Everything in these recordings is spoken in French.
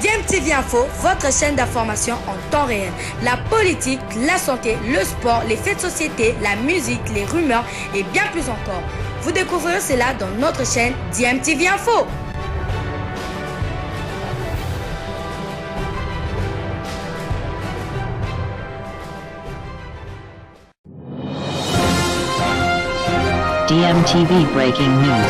DMTV Info, votre chaîne d'information en temps réel. La politique, la santé, le sport, les faits de société, la musique, les rumeurs et bien plus encore. Vous découvrirez cela dans notre chaîne DMTV Info. DMTV Breaking News.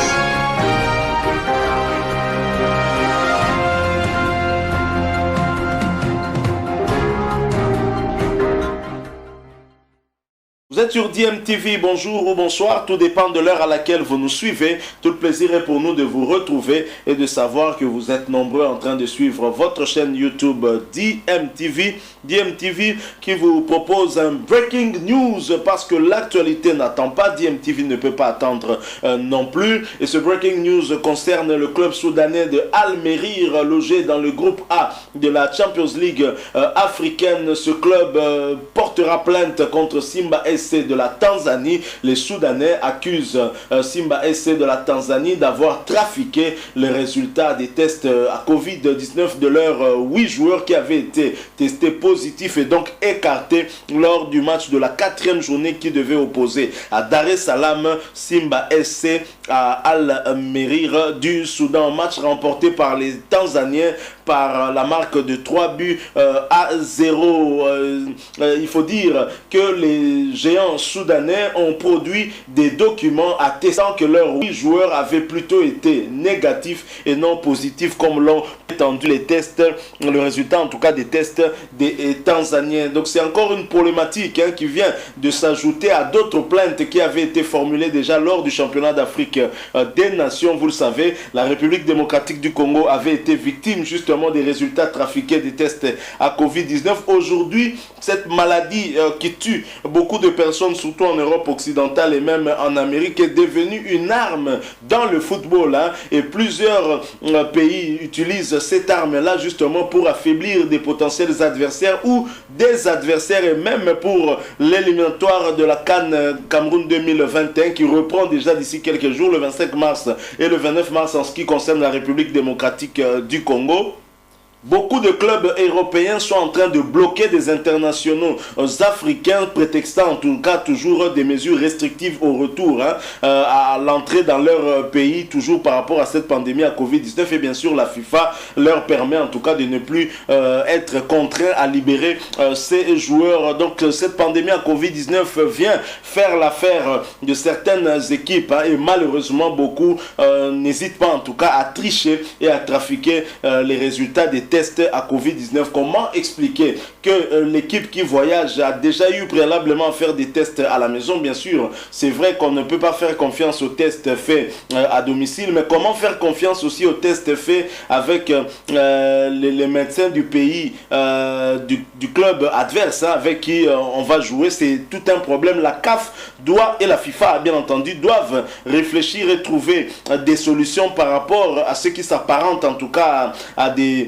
Vous êtes sur DMTV, bonjour ou bonsoir, tout dépend de l'heure à laquelle vous nous suivez. Tout le plaisir est pour nous de vous retrouver et de savoir que vous êtes nombreux en train de suivre votre chaîne YouTube DMTV. DMTV qui vous propose un breaking news parce que l'actualité n'attend pas, DMTV ne peut pas attendre non plus. Et ce breaking news concerne le club soudanais de Al-Merir, logé dans le groupe A de la Champions League africaine. Ce club portera plainte contre Simba SC de la Tanzanie. Les Soudanais accusent Simba SC de la Tanzanie d'avoir trafiqué les résultats des tests à Covid-19 de leurs 8 joueurs qui avaient été testés positifs et donc écartés lors du match de la 4e journée qui devait opposer à Dar es Salaam Simba SC à Al-Merir du Soudan. Match remporté par les Tanzaniens par la marque de 3 buts à 0. Il faut dire que les géants soudanais ont produit des documents attestant que leurs 8 joueurs avaient plutôt été négatifs et non positifs comme l'ont prétendu les tests, le résultat en tout cas des tests des Tanzaniens. Donc c'est encore une problématique qui vient de s'ajouter à d'autres plaintes qui avaient été formulées déjà lors du championnat d'Afrique des Nations. Vous le savez, la République démocratique du Congo avait été victime justement des résultats trafiqués des tests à Covid-19. Aujourd'hui, cette maladie qui tue beaucoup de personnes, surtout en Europe occidentale et même en Amérique, est devenue une arme dans le football. Et plusieurs pays utilisent cette arme-là justement pour affaiblir des potentiels adversaires ou des adversaires et même pour l'éliminatoire de la CAN Cameroun 2021 qui reprend déjà d'ici quelques jours, le 25 mars et le 29 mars en ce qui concerne la République démocratique du Congo. Beaucoup de clubs européens sont en train de bloquer des internationaux africains, prétextant en tout cas toujours des mesures restrictives au retour à l'entrée dans leur pays, toujours par rapport à cette pandémie à Covid-19. Et bien sûr, la FIFA leur permet en tout cas de ne plus être contraints à libérer ces joueurs. Donc cette pandémie à Covid-19 vient faire l'affaire de certaines équipes et malheureusement beaucoup n'hésitent pas en tout cas à tricher et à trafiquer les résultats des tests à Covid-19. Comment expliquer que l'équipe qui voyage a déjà eu préalablement à faire des tests à la maison? Bien sûr, c'est vrai qu'on ne peut pas faire confiance aux tests faits à domicile, mais comment faire confiance aussi aux tests faits avec les médecins du pays, du club adverse avec qui on va jouer? C'est tout un problème. La CAF doit, et la FIFA bien entendu, doivent réfléchir et trouver des solutions par rapport à ce qui s'apparente en tout cas à de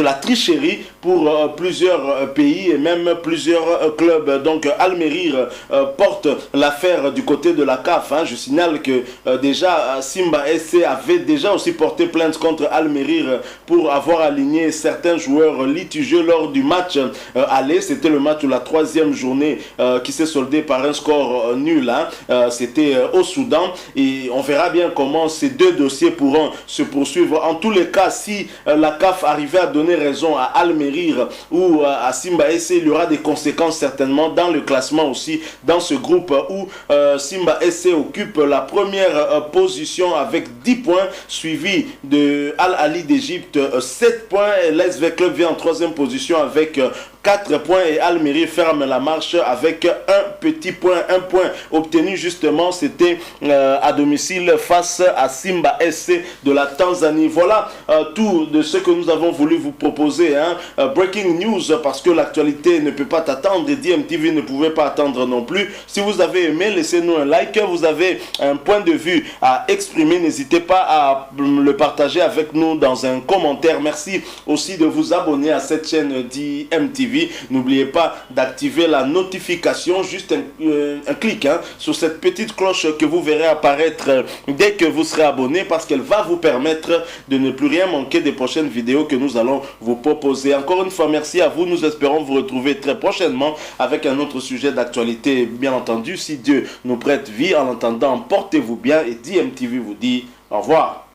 la tricherie pour plusieurs pays et même plusieurs clubs. Donc Al-Merir porte l'affaire du côté de la CAF. Je signale que déjà Simba SC avait déjà aussi porté plainte contre Al-Merir pour avoir aligné certains joueurs litigieux lors du match aller. C'était le match de la 3e journée qui s'est soldé par un score nul. C'était au Soudan et on verra bien comment ces deux dossiers pourront se poursuivre. En tous les cas, si la CAF arrivait à donner raison à Al-Merir ou à Simba SC, il y aura des conséquences certainement dans le classement aussi, dans ce groupe où Simba SC occupe la première position avec 10 points, suivi de Al-Ali d'Égypte 7 points. L'SV Club vient en 3e position avec 4 points et Al-Merir ferme la marche avec un petit point, un point obtenu justement, c'était à domicile face à Simba SC de la Tanzanie. Voilà tout de ce que nous avons voulu vous proposer. Breaking news parce que l'actualité ne peut pas t'attendre et DMTV ne pouvait pas attendre non plus. Si vous avez aimé, laissez-nous un like. Vous avez un point de vue à exprimer, n'hésitez pas à le partager avec nous dans un commentaire. Merci aussi de vous abonner à cette chaîne DMTV. TV. N'oubliez pas d'activer la notification, juste un clic sur cette petite cloche que vous verrez apparaître dès que vous serez abonné, parce qu'elle va vous permettre de ne plus rien manquer des prochaines vidéos que nous allons vous proposer. Encore une fois, merci à vous. Nous espérons vous retrouver très prochainement avec un autre sujet d'actualité, bien entendu, si Dieu nous prête vie. En attendant, portez-vous bien et DMTV vous dit au revoir.